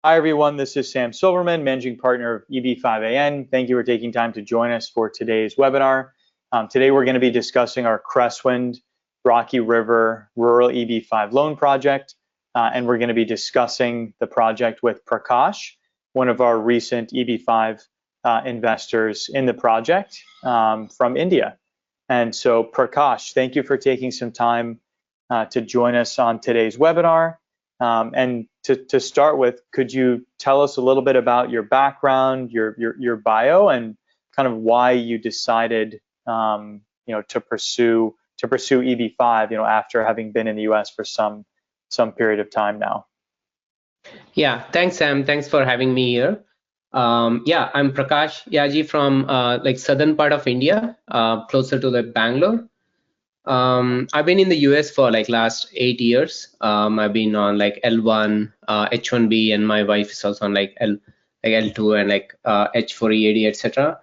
Hi, everyone. This is Sam Silverman, Managing Partner of EB5AN. Thank you for taking time to join us for today's webinar. Today, we're going to be discussing our Crestwind Rocky River Rural EB5 Loan Project, and we're going to be discussing the project with Prakash, one of our recent EB5 investors in the project from India. And so, Prakash, thank you for taking some time to join us on today's webinar. And to start with, could you tell us a little bit about your background, your bio, and kind of why you decided, to pursue EB5, after having been in the U.S. for some period of time now? Yeah, thanks, Sam. Thanks for having me here. Yeah, I'm Prakash Yaji from southern part of India, closer to Bangalore. I've been in the US for last 8 years. I've been on L1, H1B, and my wife is also on L2 and H4 EAD, etc.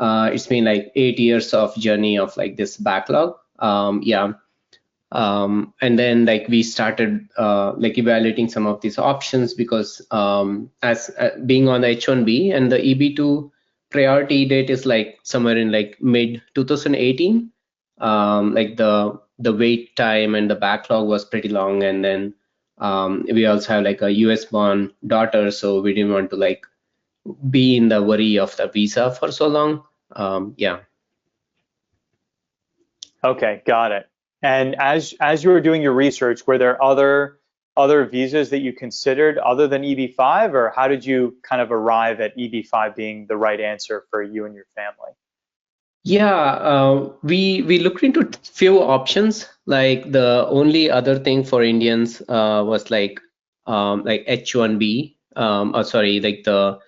It's been 8 years of journey of this backlog. Yeah. And then we started evaluating some of these options because as being on the H1B and the EB2 priority date is somewhere in mid 2018. The wait time and the backlog was pretty long, and then we also have a US born daughter, so we didn't want to be in the worry of the visa for so long. Yeah. Okay, got it. And as you were doing your research, were there other visas that you considered other than EB5, or how did you kind of arrive at EB5 being the right answer for you and your family? Yeah, we looked into few options. The only other thing for Indians was H1B, the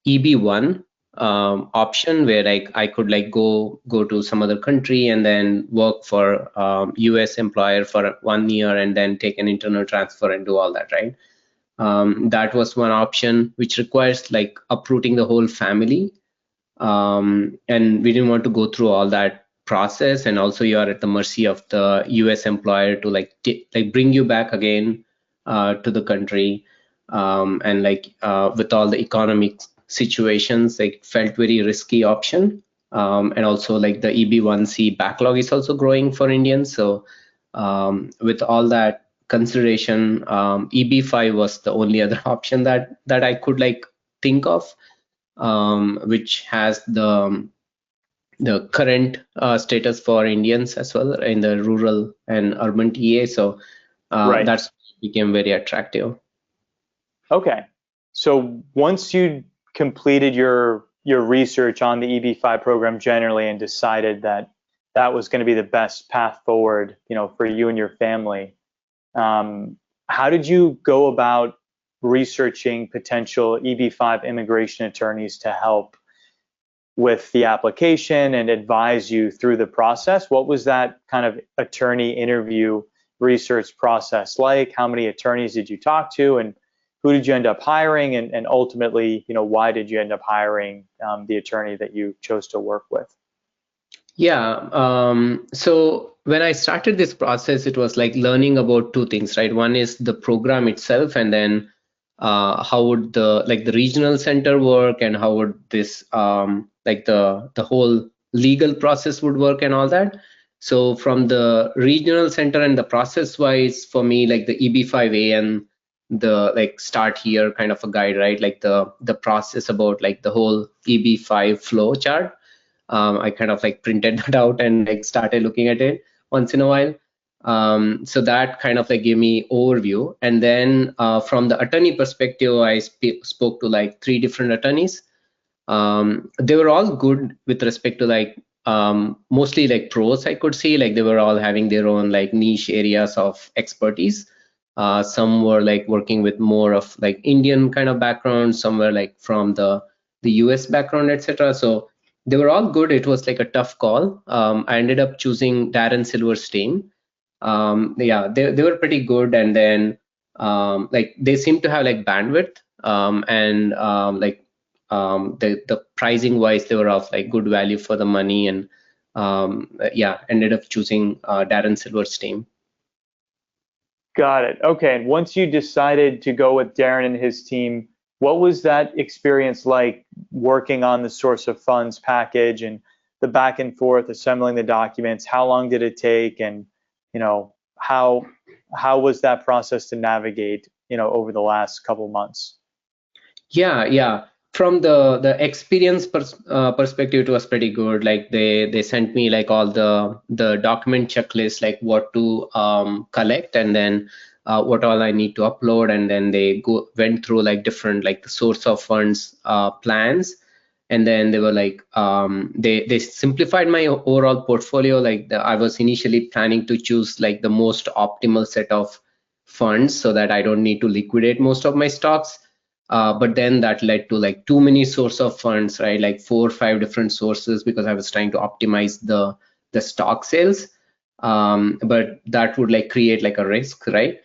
EB1 option, where I could go to some other country and then work for US employer for 1 year and then take an internal transfer and do all that, right? That was one option, which requires uprooting the whole family. And we didn't want to go through all that process, and also you are at the mercy of the US employer to bring you back again to the country, and with all the economic situations, felt very risky option. And also the EB1C backlog is also growing for Indians, so with all that consideration, EB5 was the only other option that I could think of, which has the current status for Indians as well in the rural and urban TA. So right. That's became very attractive. Okay, so once you completed your research on the EB5 program generally and decided that was going to be the best path forward, for you and your family, how did you go about researching potential EB5 immigration attorneys to help with the application and advise you through the process? What was that kind of attorney interview research process like? How many attorneys did you talk to, and who did you end up hiring, and ultimately, why did you end up hiring the attorney that you chose to work with? Yeah, so when I started this process, it was learning about two things, right? One is the program itself, and then how would the regional center work, and how would this the whole legal process would work and all that. So from the regional center and the process wise, for me, the EB5AN, the start here kind of a guide, right? The process about the whole EB5 flow chart. I kind of printed that out and started looking at it once in a while. So that kind of gave me overview, and then from the attorney perspective, I spoke to 3 different attorneys. They were all good with respect to mostly pros. I could see they were all having their own niche areas of expertise. Some were working with more of Indian kind of background, some were from the US background, etc. So they were all good. It was a tough call. I ended up choosing Darren Silverstein. Yeah, they were pretty good, and then they seem to have bandwidth, and the pricing wise, they were of good value for the money, and yeah, ended up choosing Darren Silverstein. Got it. Okay. And once you decided to go with Darren and his team, what was that experience like working on the source of funds package and the back and forth, assembling the documents? How long did it take? And, you know, how was that process to navigate, over the last couple months? Yeah, yeah. From the experience perspective, it was pretty good. Like they sent me like all the document checklist, like what to collect, and then what all I need to upload, and then they went through like different like the source of funds plans, and then they were like they simplified my overall portfolio. Like I was initially planning to choose like the most optimal set of funds so that I don't need to liquidate most of my stocks. But then that led to like too many source of funds, right? Like 4 or 5 different sources because I was trying to optimize the stock sales. But that would like create like a risk, right?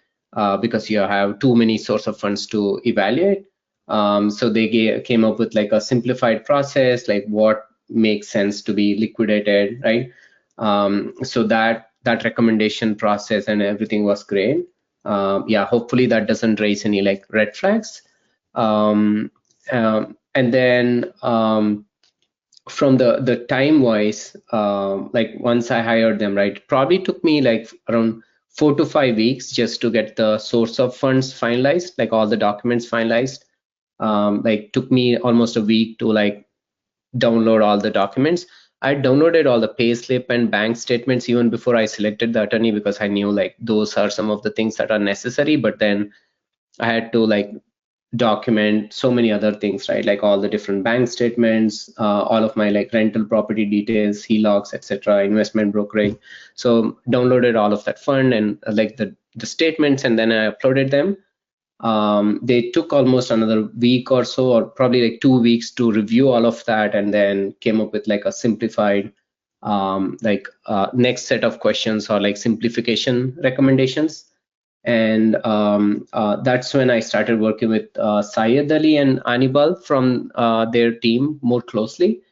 Because you have too many source of funds to evaluate. So they came up with like a simplified process, like what makes sense to be liquidated, right? So that recommendation process and everything was great. Yeah, hopefully that doesn't raise any like red flags. And then from the time wise, like once I hired them, right, it probably took me like around 4 to 5 weeks just to get the source of funds finalized, like all the documents finalized. Like took me almost a week to like download all the documents. I downloaded all the payslip and bank statements even before I selected the attorney because I knew like those are some of the things that are necessary. But then I had to like document so many other things, right? Like all the different bank statements, all of my like rental property details, HELOCs, etc., investment brokerage. So downloaded all of that fund and like the statements, and then I uploaded them. They took almost another week or so, or probably like 2 weeks to review all of that, and then came up with like a simplified next set of questions or like simplification recommendations. And that's when I started working with Syed Ali and Anibal from their team more closely.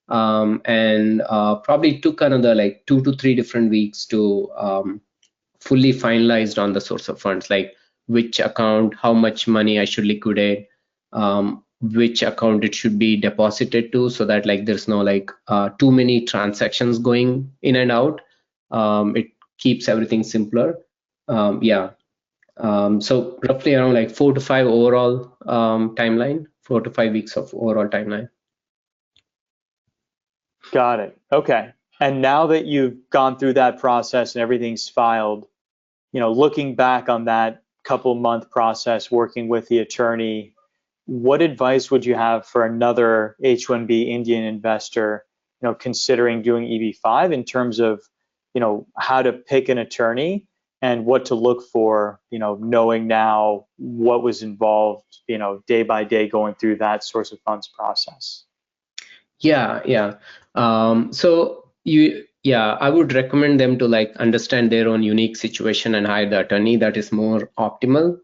And probably took another like 2 to 3 different weeks to fully finalized on the source of funds, like which account, how much money I should liquidate, which account it should be deposited to, so that like there's no like too many transactions going in and out. It keeps everything simpler. Yeah. So roughly around like 4 to 5 overall timeline, 4 to 5 weeks of overall timeline. Got it. Okay. And now that you've gone through that process and everything's filed, looking back on that couple month process working with the attorney, what advice would you have for another H-1B Indian investor, considering doing EB-5 in terms of, how to pick an attorney and what to look for, knowing now what was involved, day by day going through that source of funds process? Yeah, yeah. I would recommend them to like understand their own unique situation and hire the attorney that is more optimal,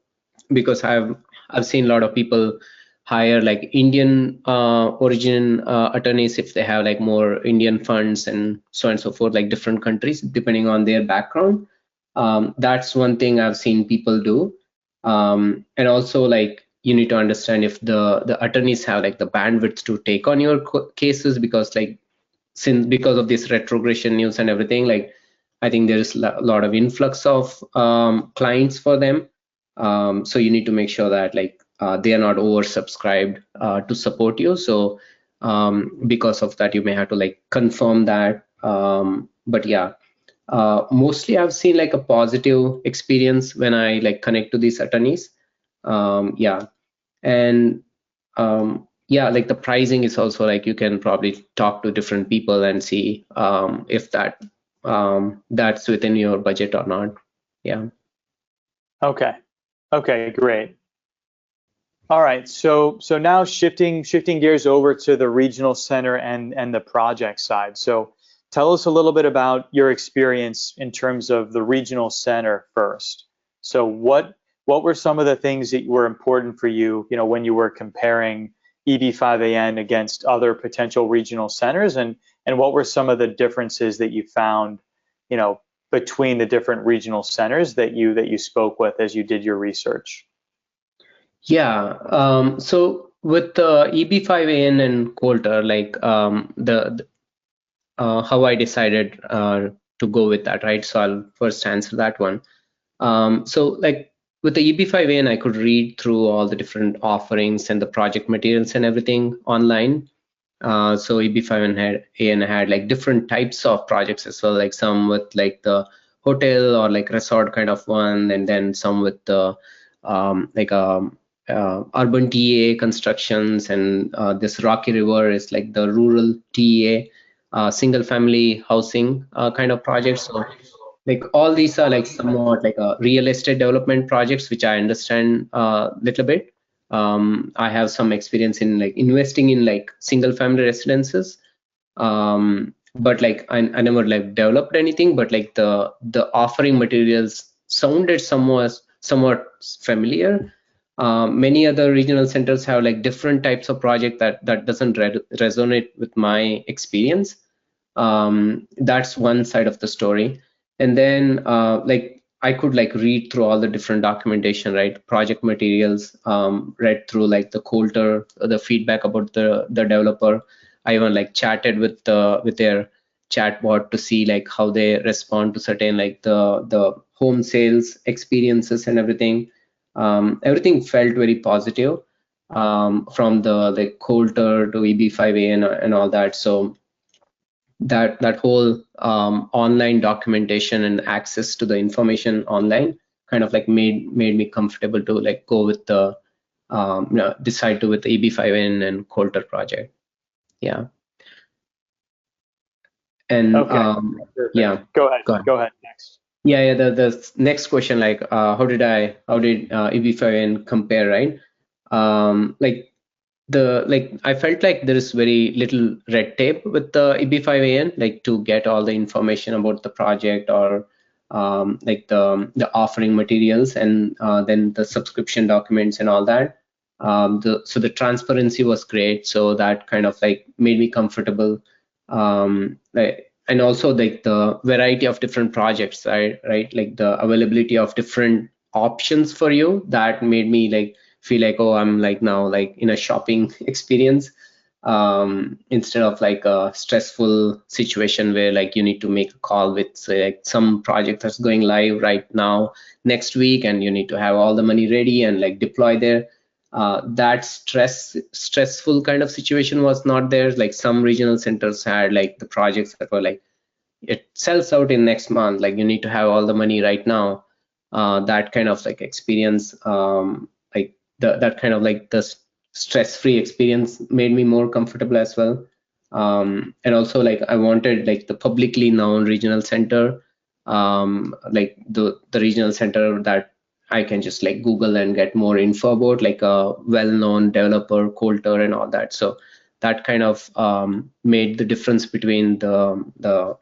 because I've seen a lot of people hire like Indian origin attorneys if they have like more Indian funds and so on and so forth, like different countries depending on their background. That's one thing I've seen people do. And also like you need to understand if the attorneys have like the bandwidth to take on your cases, because like because of this retrogression news and everything, like I think there is a lot of influx of clients for them. So you need to make sure that like they are not oversubscribed to support you. So because of that, you may have to like confirm that. But yeah, mostly I've seen like a positive experience when I like connect to these attorneys. Yeah, and yeah, like the pricing is also like you can probably talk to different people and see if that's within your budget or not. Yeah. Okay, great. All right, so now shifting gears over to the regional center and the project side. So tell us a little bit about your experience in terms of the regional center first. So what were some of the things that were important for you, when you were comparing EB5AN against other potential regional centers, and what were some of the differences that you found, between the different regional centers that you spoke with as you did your research? Yeah. So with the EB5AN and Coulter, like how I decided to go with that, right? So I'll first answer that one. So like with the EB5AN, I could read through all the different offerings and the project materials and everything online. So EB5AN had like different types of projects as well, like some with like the hotel or like resort kind of one, and then some with the urban TEA constructions, and this Rocky River is like the rural TEA, single family housing kind of projects. So like all these are like somewhat like a real estate development projects, which I understand a little bit. I have some experience in like investing in like single family residences, but like I never like developed anything, but like the offering materials sounded somewhat familiar. Many other regional centers have like different types of project that doesn't resonate with my experience. That's one side of the story. And then like I could like read through all the different documentation, right? Project materials, read through like the Coulter, the feedback about the developer. I even like chatted with their chatbot to see like how they respond to certain like the home sales experiences and everything. Everything felt very positive, from the Coulter to EB5A and all that. So that whole online documentation and access to the information online kind of like made me comfortable to like go with the decide to with the EB5N and Coulter project. Yeah. And Okay. yeah, Go ahead next. yeah, the next question, like how did EB5N compare, right? Like I felt like there is very little red tape with the EB5AN, like to get all the information about the project, or like the offering materials, and then the subscription documents and all that. So the transparency was great, so that kind of like made me comfortable. And also like the variety of different projects, right? Like the availability of different options for you, that made me like feel like, oh, I'm like now like in a shopping experience, instead of like a stressful situation where like you need to make a call with, say, like some project that's going live right now next week, and you need to have all the money ready and like deploy there. That stressful kind of situation was not there. Like some regional centers had like the projects that were like, it sells out in next month, like you need to have all the money right now. That kind of like experience, like that kind of like the stress-free experience made me more comfortable as well. And also like I wanted like the publicly known regional center, like the regional center that I can just like Google and get more info about, like a well-known developer, Coulter and all that. So that kind of made the difference between the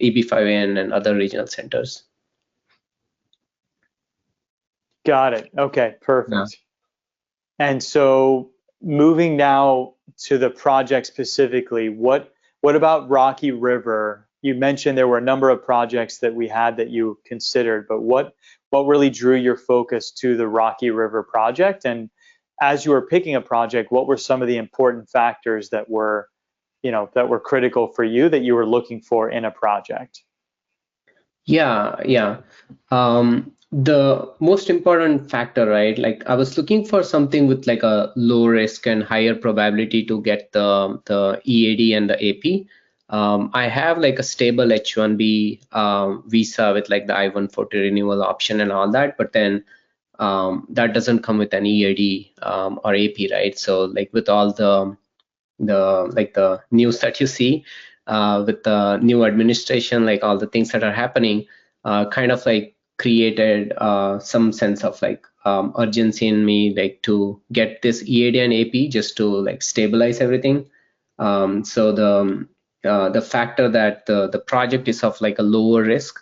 EB5AN and other regional centers. Got it. Okay, perfect. Yeah. And so moving now to the project specifically, what about Rocky River? You mentioned there were a number of projects that we had that you considered, but what really drew your focus to the Rocky River project? And as you were picking a project, what were some of the important factors that were critical for you that you were looking for in a project? Yeah. The most important factor, right? Like I was looking for something with like a low risk and higher probability to get the EAD and the AP. I have like a stable H1B visa with like the I-140 renewal option and all that, but then that doesn't come with an EAD or AP, right? So like with all the news that you see with the new administration, like all the things that are happening, kind of like created some sense of like urgency in me, like to get this EAD and AP just to like stabilize everything. So the factor that the project is of like a lower risk,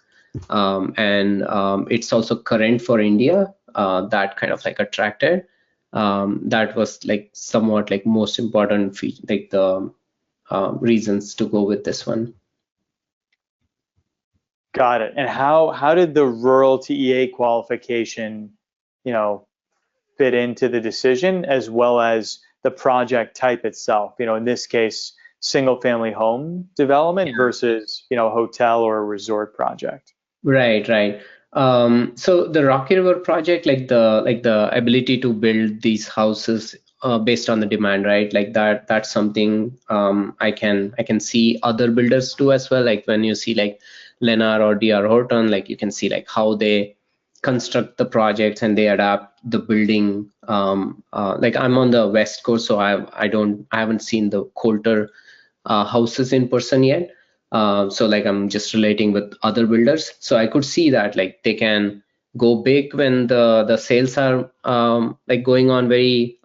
and it's also current for India, that kind of like attracted. That was like somewhat like most important feature, like the reasons to go with this one. Got it. And how did the rural TEA qualification, you know, fit into the decision as well as the project type itself? You know, in this case, single family home development versus, you know, hotel or a resort project. Right, right. So the Rocky River project, like the ability to build these houses based on the demand, right? Like that's something I can see other builders do as well. Like when you see like Lennar or DR Horton, like you can see like how they construct the projects and they adapt the building. Like I'm on the West Coast, so I haven't seen the Coulter houses in person yet. So like I'm just relating with other builders. So I could see that like they can go big when the sales are like going on very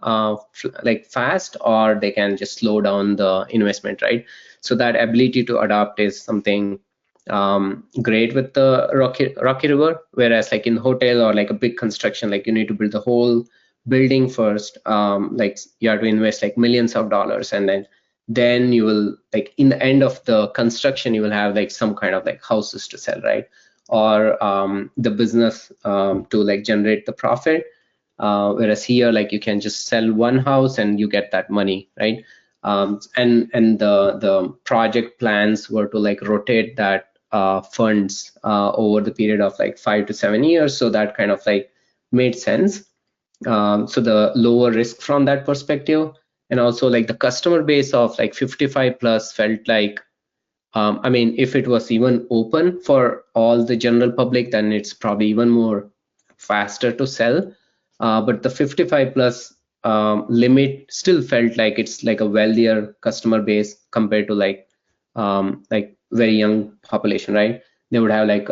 like fast, or they can just slow down the investment, right? So that ability to adapt is something great with the Rocky River. Whereas like in hotel or like a big construction, like you need to build the whole building first. Like you have to invest like millions of dollars, and then you will like in the end of the construction you will have like some kind of like houses to sell, right? Or the business to like generate the profit, whereas here like you can just sell one house and you get that money, right? And the project plans were to like rotate that funds over the period of like 5 to 7 years, so that kind of like made sense. So the lower risk from that perspective, and also like the customer base of like 55 plus felt like, I mean, if it was even open for all the general public, then it's probably even more faster to sell. But the 55 plus limit still felt like it's like a wealthier customer base compared to like very young population, right? They would have like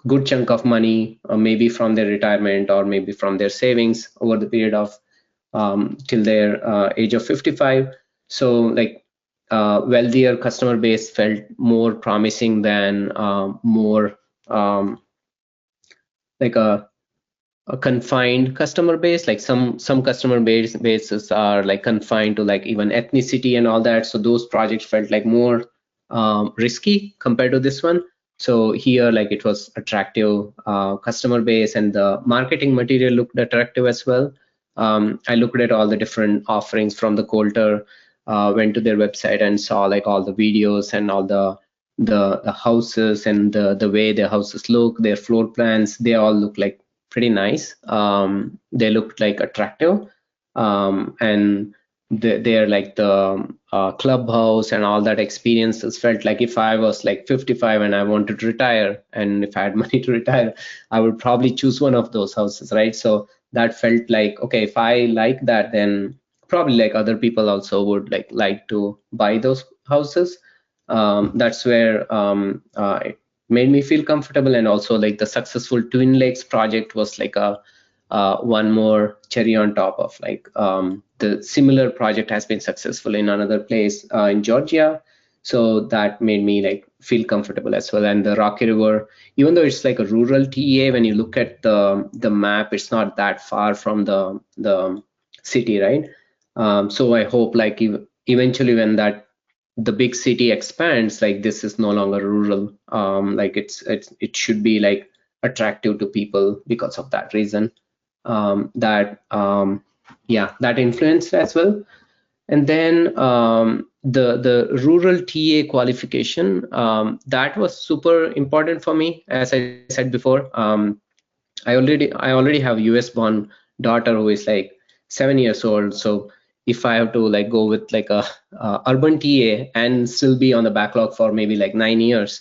good chunk of money, maybe from their retirement or maybe from their savings over the period of till their age of 55. So like wealthier customer base felt more promising than more like a confined customer base. Like some customer bases are like confined to like even ethnicity and all that. So those projects felt like more risky compared to this one. So here like it was attractive customer base, and the marketing material looked attractive as well. I looked at all the different offerings from the Coulter, went to their website and saw like all the videos and all the houses and the way the houses look, their floor plans, they all look like pretty nice. They looked like attractive, and they're like the clubhouse and all that experiences felt like if I was like 55 and I wanted to retire, and if I had money to retire, I would probably choose one of those houses, right? So that felt like, okay, if I like that, then probably like other people also would like to buy those houses. That's where it made me feel comfortable. And also like the successful Twin Lakes project was like a one more cherry on top of like the similar project has been successful in another place in Georgia. So that made me like feel comfortable as well. And the Rocky River, even though it's like a rural TEA, when you look at the map, it's not that far from the city, right? So I hope like eventually when that the big city expands, like this is no longer rural. Like it should be like attractive to people because of that reason. Yeah, that influenced as well. And then the rural TA qualification, that was super important for me. As I said before, I already have US born daughter who is like 7 years old. So if I have to like go with like a urban TA and still be on the backlog for maybe like 9 years,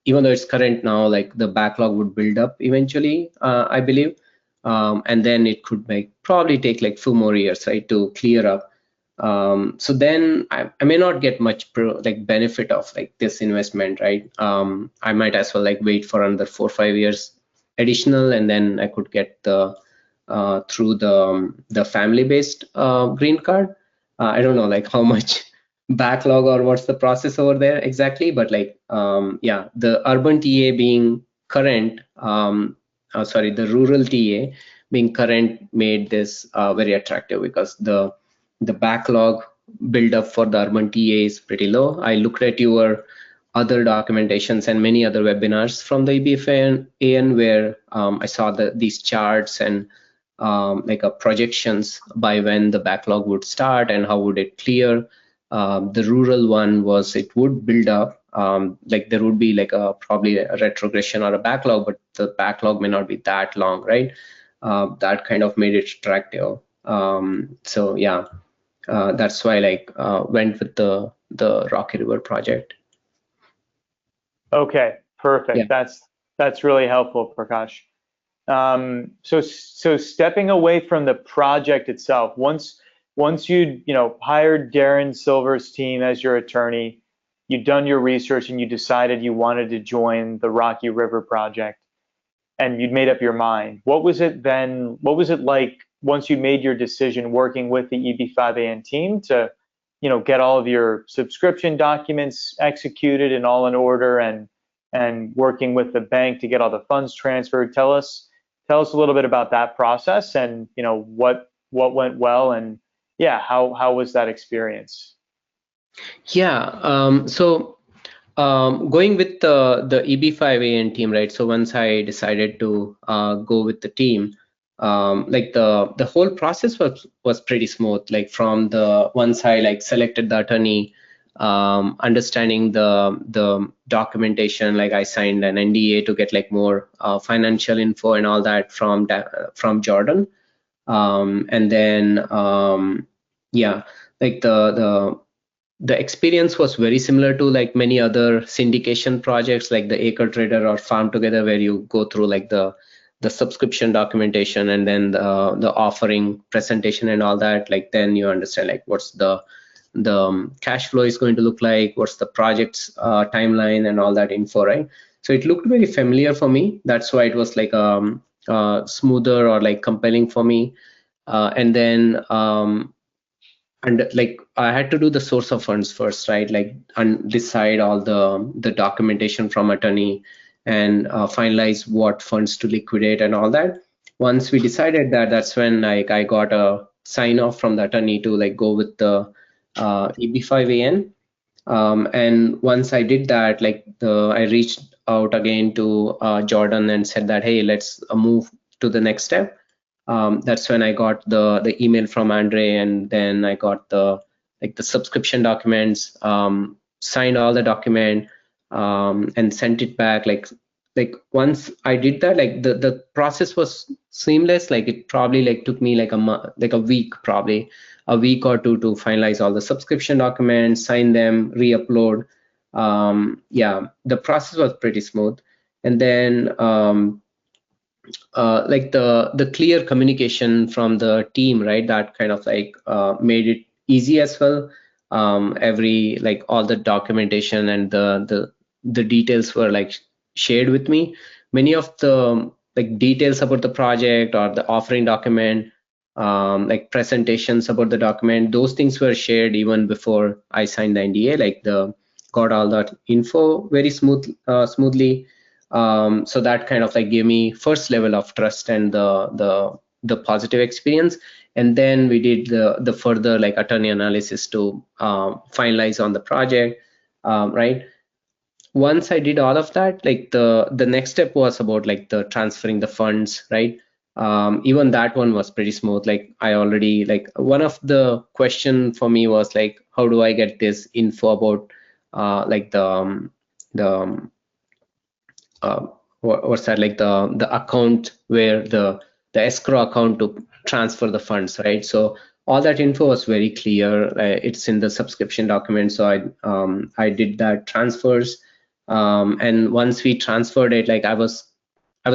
even though it's current now, like the backlog would build up eventually, I believe. And then it could probably take like 2 more years, right, to clear up. So then I may not get much like benefit of like this investment, right? I might as well like wait for another 4 or 5 years additional, and then I could get the through the family-based green card. I don't know like how much backlog or what's the process over there exactly, but like yeah, the urban TA being current, sorry, the rural TA being current made this very attractive because the backlog build up for the urban TA is pretty low. I looked at your other documentations and many other webinars from the EB5AN where I saw these charts and like projections by when the backlog would start and how would it clear. The rural one was it would build up, like there would be like probably a retrogression or a backlog, but the backlog may not be that long, right? That kind of made it attractive. So yeah, that's why I went with the Rocky River project. Okay, perfect. Yeah. That's really helpful, Prakash. So stepping away from the project itself, once you hired Darren Silver's team as your attorney, you'd done your research and you decided you wanted to join the Rocky River project, and you'd made up your mind. What was it then? What was it like once you made your decision working with the EB5AN team to, get all of your subscription documents executed and all in order, and working with the bank to get all the funds transferred? Tell us a little bit about that process, and what went well, and yeah, how was that experience? Yeah. So going with the EB5AN team, right? So once I decided to go with the team, like the whole process was pretty smooth. Like from the once I selected the attorney, understanding the documentation, like I signed an NDA to get like more financial info and all that from Jordan, and then yeah, like the experience was very similar to like many other syndication projects like the Acre Trader or Farm Together, where you go through like the subscription documentation and then the offering presentation and all that. Like then you understand like what's the cash flow is going to look like, what's the project's timeline and all that info, right? So it looked very familiar for me. That's why it was like smoother or like compelling for me. And then and like I had to do the source of funds first, right? Like and decide all the documentation from attorney and finalize what funds to liquidate and all that. Once we decided that, that's when like I got a sign off from the attorney to like go with the EB5AN. And once I did that, like I reached out again to Jordan and said that, hey, let's move to the next step. That's when I got the email from Andre, and then I got the subscription documents, signed all the document, and sent it back. Like once I did that, like the process was seamless. Like it probably like took me like a week, probably a week or two to finalize all the subscription documents, sign them, re-upload. Yeah, the process was pretty smooth. And then like the clear communication from the team, right? That kind of like made it easy as well. Every like all the documentation and the details were like shared with me. Many of the like details about the project or the offering document, like presentations about the document, those things were shared even before I signed the NDA. Like got all that info very smoothly. So that kind of like gave me first level of trust and the positive experience. And then we did the further like attorney analysis to finalize on the project, right? Once I did all of that, like the next step was about like the transferring the funds, right? Even that one was pretty smooth. Like I already like one of the question for me was like, how do I get this info about like what's that, like the account where the escrow account to transfer the funds, right? So all that info was very clear. It's in the subscription document. So I did that transfers, and once we transferred it, like I was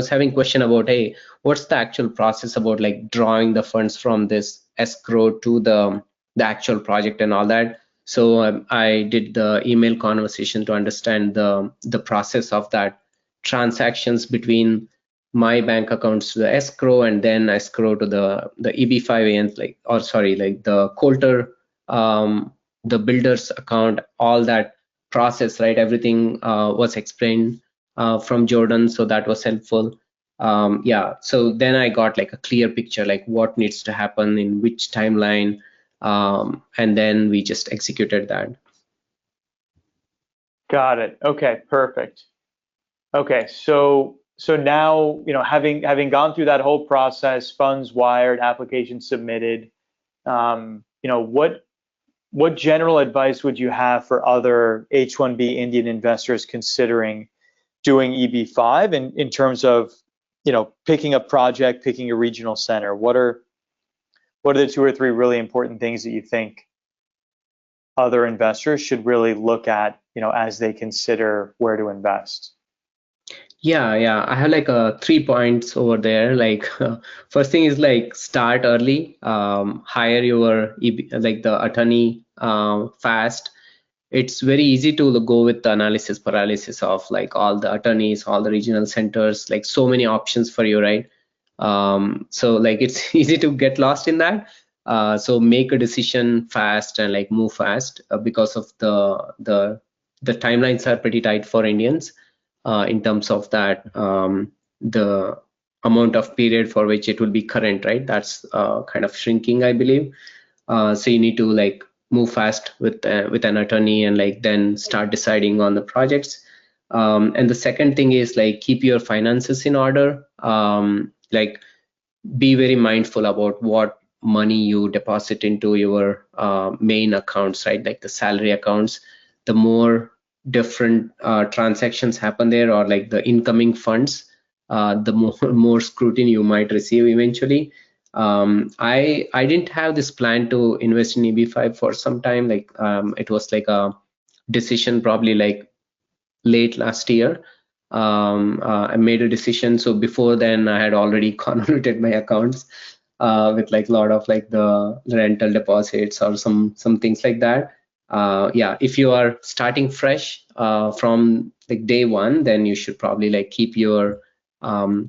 having question about, hey, what's the actual process about like drawing the funds from this escrow to the actual project and all that. So I did the email conversation to understand the process of that transactions between my bank accounts to the escrow, and then escrow to the EB5AN, like, or sorry, like the Coulter, the builder's account, all that process, right? Everything was explained from Jordan, so that was helpful. Yeah, so then I got like a clear picture, like what needs to happen in which timeline, and then we just executed that. Got it. Okay, perfect. Okay, so now, having gone through that whole process, funds wired, application submitted, what general advice would you have for other H-1B Indian investors considering doing EB-5 in terms of, picking a project, picking a regional center? What are the 2 or 3 really important things that you think other investors should really look at, as they consider where to invest? Yeah, I have like 3 points over there. Like first thing is like start early, hire your like the attorney fast. It's very easy to go with the analysis paralysis of like all the attorneys, all the regional centers, like so many options for you, right? So like it's easy to get lost in that. So make a decision fast and like move fast because of the timelines are pretty tight for Indians in terms of that the amount of period for which it will be current, right? That's kind of shrinking, I believe. So you need to like move fast with an attorney and like then start deciding on the projects. And the second thing is like keep your finances in order. Like be very mindful about what money you deposit into your main accounts, right? Like the salary accounts. The more different transactions happen there, or like the incoming funds, the more scrutiny you might receive eventually. I didn't have this plan to invest in EB5 for some time. Like it was like a decision probably like late last year. I made a decision. So before then, I had already convoluted my accounts with like a lot of like the rental deposits or some things like that. Yeah, if you are starting fresh from like day one, then you should probably like keep your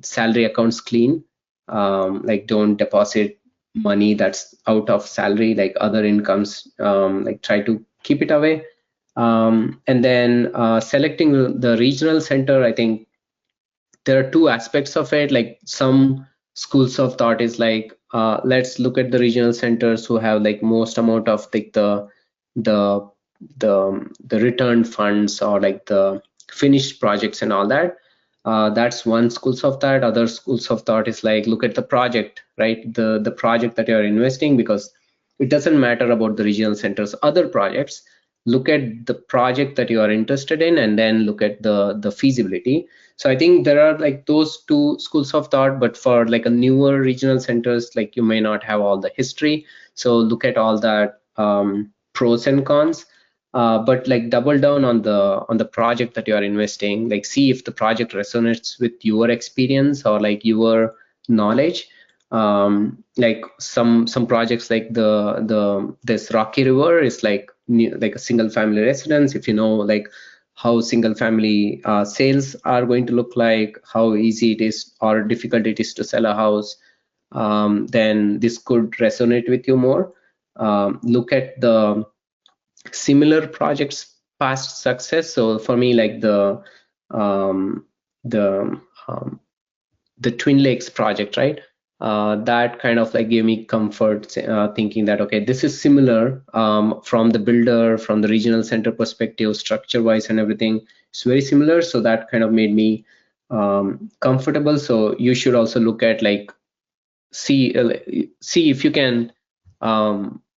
salary accounts clean. Like don't deposit money that's out of salary, like other incomes. Like try to keep it away. And then selecting the regional center, I think there are 2 aspects of it. Like some schools of thought is like, let's look at the regional centers who have like most amount of like the return funds or like the finished projects and all that. That's one schools of thought. Other schools of thought is like, look at the project, right? The project that you're investing, because it doesn't matter about the regional centers, other projects. Look at the project that you are interested in and then look at the feasibility. So I think there are like those 2 schools of thought, but for like a newer regional centers, like you may not have all the history. So look at all that pros and cons. But like double down on the project that you are investing. Like see if the project resonates with your experience or like your knowledge. Like some projects like this Rocky River is like a single family residence. If you know like how single family sales are going to look like, how easy it is or difficult it is to sell a house, then this could resonate with you more. Look at the similar projects past success. So for me, like the Twin Lakes project, right? That kind of like gave me comfort, thinking that okay, this is similar from the builder, from the regional center perspective, structure wise and everything. It's very similar, so that kind of made me comfortable. So you should also look at like see if you can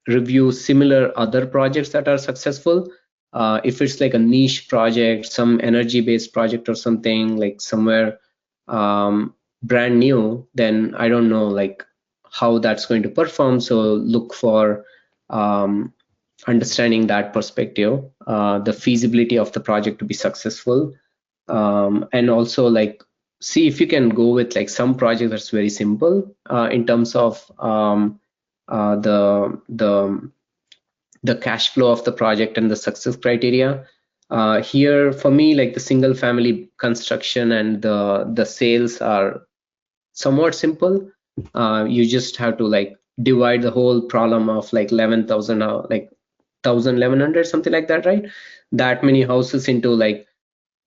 review similar other projects that are successful. If it's like a niche project, some energy based project or something like somewhere brand new, then I don't know like how that's going to perform. So look for understanding that perspective, the feasibility of the project to be successful, and also like see if you can go with like some project that's very simple in terms of the cash flow of the project and the success criteria. Here for me, like the single family construction and the sales are somewhat simple. You just have to like divide the whole problem of like 11,000 like 1,100 something like that, right? That many houses into like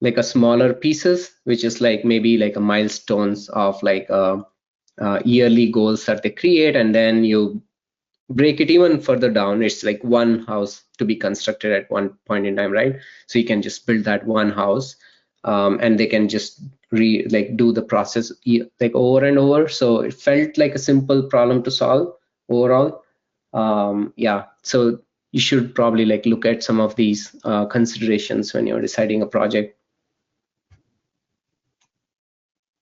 a smaller pieces, which is like maybe like a milestones of like yearly goals that they create, and then you break it even further down, it's like one house to be constructed at one point in time, right? So you can just build that one house, and they can just do the process like over and over. So it felt like a simple problem to solve overall. Yeah, so you should probably like look at some of these considerations when you're deciding a project.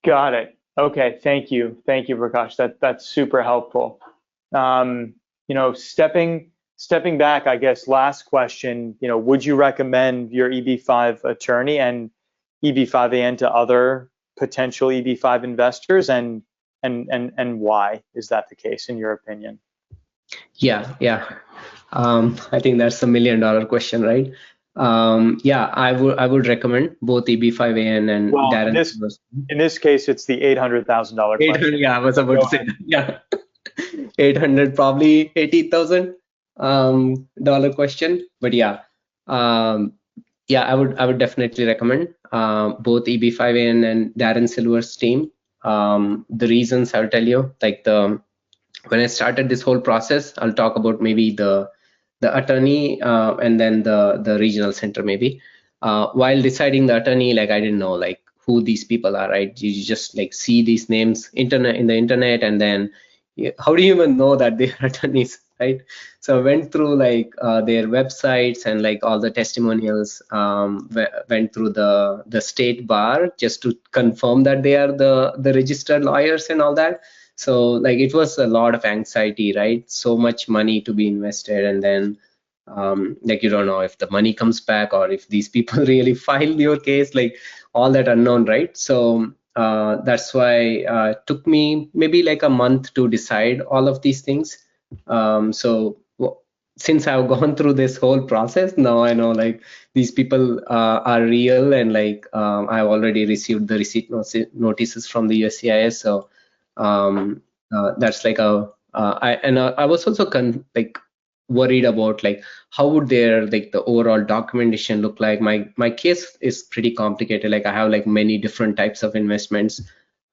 Got it. Okay, thank you, Prakash. That's super helpful. You know, stepping back, I guess last question. You know, would you recommend your EB5 attorney and EB5AN to other potential EB5 investors, and why is that the case in your opinion? Yeah, yeah. I think that's $1 million question, right? Yeah, I would recommend both EB5AN and Well, Darren. in this case, it's the $800,000 question. Yeah, I was about to say that. Yeah, 800, probably 80,000 dollar question. But yeah, yeah, I would definitely recommend both EB5AN and Darren Silver's team. The reasons I'll tell you, like when I started this whole process, I'll talk about maybe the attorney and then the regional center maybe. While deciding the attorney, like I didn't know like who these people are, right? You just like see these names in the internet, and then how do you even know that they're attorneys, right? So I went through like their websites and like all the testimonials, went through the state bar just to confirm that they are the registered lawyers and all that. So like it was a lot of anxiety, right? So much money to be invested, and then like you don't know if the money comes back or if these people really file your case, like all that unknown, right? So that's why it took me maybe like a month to decide all of these things. So since I've gone through this whole process, now I know like these people are real, and like I've already received the receipt notices from the USCIS. So that's like I was also like worried about like how would their like the overall documentation look like. My case is pretty complicated, like I have like many different types of investments.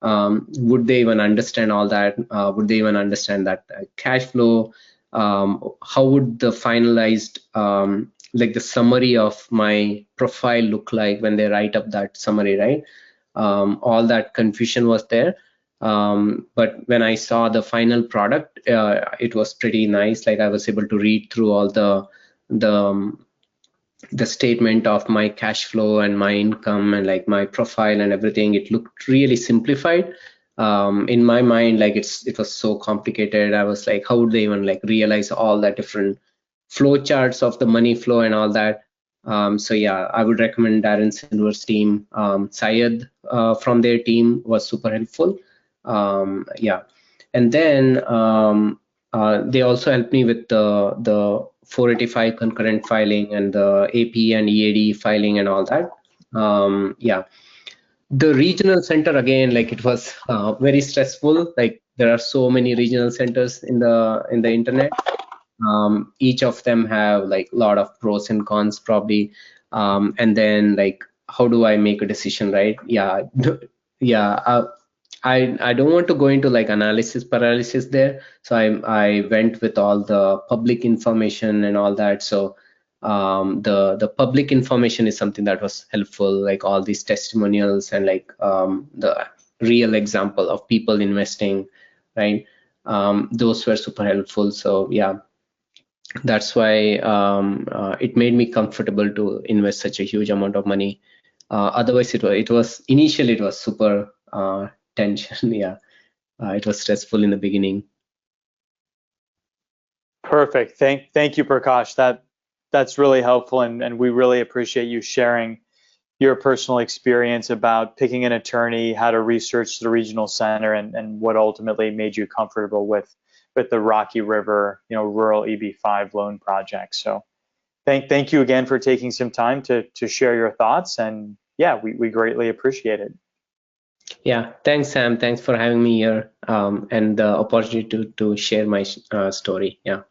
Would they even understand all that? Would they even understand that cash flow? How would the finalized like the summary of my profile look like when they write up that summary, right? All that confusion was there. But when I saw the final product, it was pretty nice. Like I was able to read through all the statement of my cash flow and my income and like my profile and everything. It looked really simplified. In my mind, like it was so complicated. I was like, how would they even like realize all that different flow charts of the money flow and all that? So yeah, I would recommend Darren Silver's team. Syed from their team was super helpful. Yeah, and then they also helped me with the 485 concurrent filing and the AP and EAD filing and all that. Yeah, the regional center again, like it was very stressful. Like there are so many regional centers in the internet. Each of them have like a lot of pros and cons probably. And then like how do I make a decision, right? Yeah, yeah. I don't want to go into like analysis paralysis there. So I went with all the public information and all that. So the public information is something that was helpful, like all these testimonials and like the real example of people investing, right? Those were super helpful. So yeah, that's why it made me comfortable to invest such a huge amount of money. Otherwise, it was initially it was super tension. Yeah, it was stressful in the beginning. Perfect. Thank you, Prakash. That's really helpful, and we really appreciate you sharing your personal experience about picking an attorney, how to research the regional center, and what ultimately made you comfortable with the Rocky River, you know, rural EB5 loan project. So thank you again for taking some time to share your thoughts, and yeah, we greatly appreciate it. Yeah, thanks, Sam. Thanks for having me here and the opportunity to share my story. Yeah.